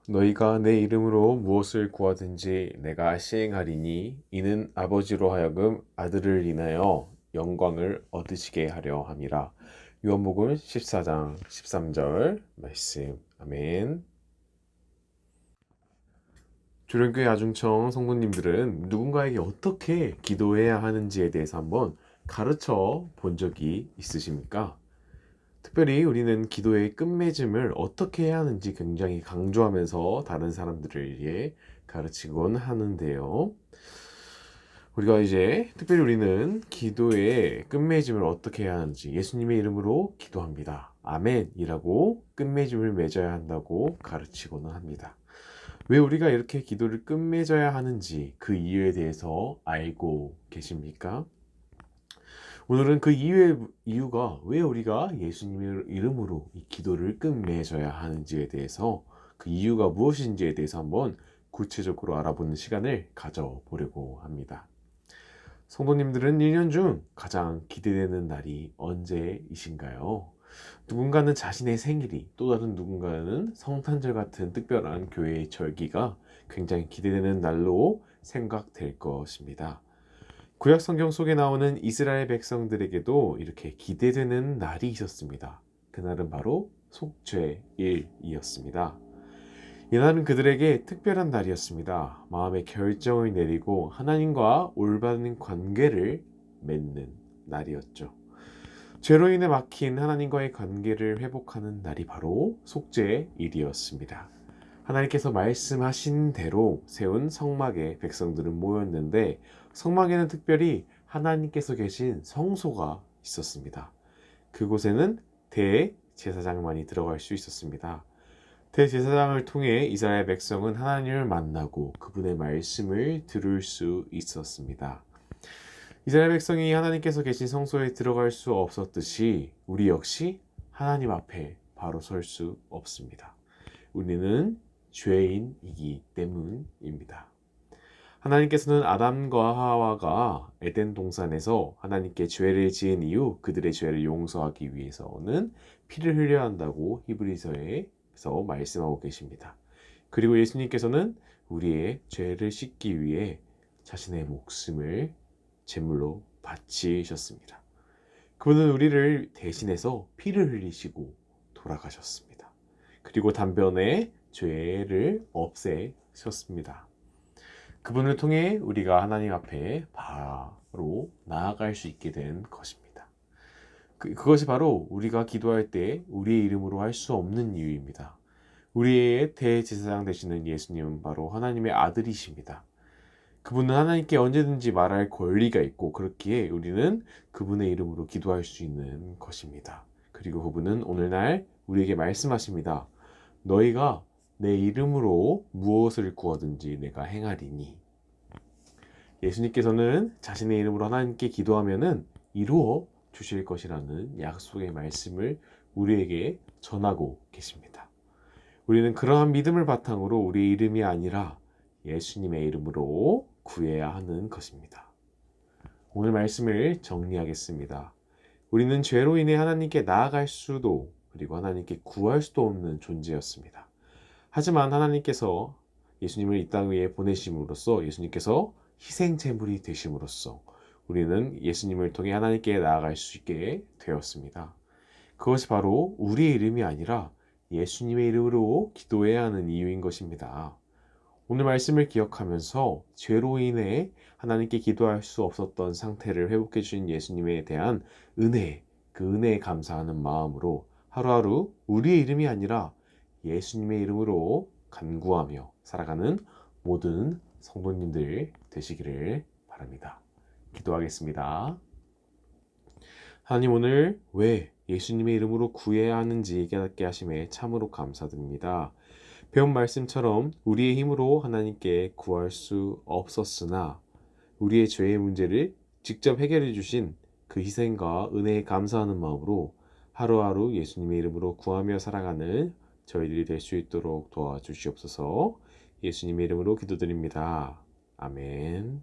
너희가 내 이름으로 무엇을 구하든지 내가 시행하리니 이는 아버지로 하여금 아들을 인하여 영광을 얻으시게 하려 함이라. 요한복음 14장 13절 말씀. 아멘. 조련교회 아중청 성도님들은 누군가에게 어떻게 기도해야 하는지에 대해서 한번 가르쳐 본 적이 있으십니까? 특별히 우리는 기도의 끝맺음을 어떻게 해야 하는지 굉장히 강조하면서 다른 사람들에게 가르치곤 하는데요. 우리가 이제 특별히 우리는 기도의 끝맺음을 어떻게 해야 하는지 예수님의 이름으로 기도합니다. 아멘이라고 끝맺음을 맺어야 한다고 가르치고는 합니다. 왜 우리가 이렇게 기도를 끝맺어야 하는지 그 이유에 대해서 알고 계십니까? 오늘은 그 이유가 왜 우리가 예수님의 이름으로 이 기도를 끝맺어야 하는지에 대해서 그 이유가 무엇인지에 대해서 한번 구체적으로 알아보는 시간을 가져보려고 합니다. 성도님들은 1년 중 가장 기대되는 날이 언제이신가요? 누군가는 자신의 생일이, 또 다른 누군가는 성탄절 같은 특별한 교회의 절기가 굉장히 기대되는 날로 생각될 것입니다. 구약 성경 속에 나오는 이스라엘 백성들에게도 이렇게 기대되는 날이 있었습니다. 그날은 바로 속죄일이었습니다. 이날은 그들에게 특별한 날이었습니다. 마음의 결정을 내리고 하나님과 올바른 관계를 맺는 날이었죠. 죄로 인해 막힌 하나님과의 관계를 회복하는 날이 바로 속죄일이었습니다. 하나님께서 말씀하신 대로 세운 성막에 백성들은 모였는데 성막에는 특별히 하나님께서 계신 성소가 있었습니다. 그곳에는 대제사장만이 들어갈 수 있었습니다. 대제사장을 통해 이스라엘 백성은 하나님을 만나고 그분의 말씀을 들을 수 있었습니다. 이스라엘 백성이 하나님께서 계신 성소에 들어갈 수 없었듯이 우리 역시 하나님 앞에 바로 설 수 없습니다. 우리는 죄인이기 때문입니다. 하나님께서는 아담과 하와가 에덴 동산에서 하나님께 죄를 지은 이후 그들의 죄를 용서하기 위해서는 피를 흘려야 한다고 히브리서에서 말씀하고 계십니다. 그리고 예수님께서는 우리의 죄를 씻기 위해 자신의 목숨을 제물로 바치셨습니다. 그분은 우리를 대신해서 피를 흘리시고 돌아가셨습니다. 그리고 단번에 죄를 없애셨습니다. 그분을 통해 우리가 하나님 앞에 바로 나아갈 수 있게 된 것입니다. 그것이 바로 우리가 기도할 때 우리의 이름으로 할 수 없는 이유입니다. 우리의 대제사장 되시는 예수님은 바로 하나님의 아들이십니다. 그분은 하나님께 언제든지 말할 권리가 있고 그렇기에 우리는 그분의 이름으로 기도할 수 있는 것입니다. 그리고 그분은 오늘날 우리에게 말씀하십니다. 너희가 내 이름으로 무엇을 구하든지 내가 행하리니. 예수님께서는 자신의 이름으로 하나님께 기도하면은 이루어 주실 것이라는 약속의 말씀을 우리에게 전하고 계십니다. 우리는 그러한 믿음을 바탕으로 우리의 이름이 아니라 예수님의 이름으로 구해야 하는 것입니다. 오늘 말씀을 정리하겠습니다. 우리는 죄로 인해 하나님께 나아갈 수도 그리고 하나님께 구할 수도 없는 존재였습니다. 하지만 하나님께서 예수님을 이 땅 위에 보내심으로써 예수님께서 희생 제물이 되심으로써 우리는 예수님을 통해 하나님께 나아갈 수 있게 되었습니다. 그것이 바로 우리의 이름이 아니라 예수님의 이름으로 기도해야 하는 이유인 것입니다. 오늘 말씀을 기억하면서 죄로 인해 하나님께 기도할 수 없었던 상태를 회복해 주신 예수님에 대한 은혜, 그 은혜에 감사하는 마음으로 하루하루 우리의 이름이 아니라 예수님의 이름으로 간구하며 살아가는 모든 성도님들 되시기를 바랍니다. 기도하겠습니다. 하나님, 오늘 왜 예수님의 이름으로 구해야 하는지 깨닫게 하심에 참으로 감사드립니다. 배운 말씀처럼 우리의 힘으로 하나님께 구할 수 없었으나 우리의 죄의 문제를 직접 해결해 주신 그 희생과 은혜에 감사하는 마음으로 하루하루 예수님의 이름으로 구하며 살아가는 저희들이 될 수 있도록 도와주시옵소서. 예수님의 이름으로 기도드립니다. 아멘.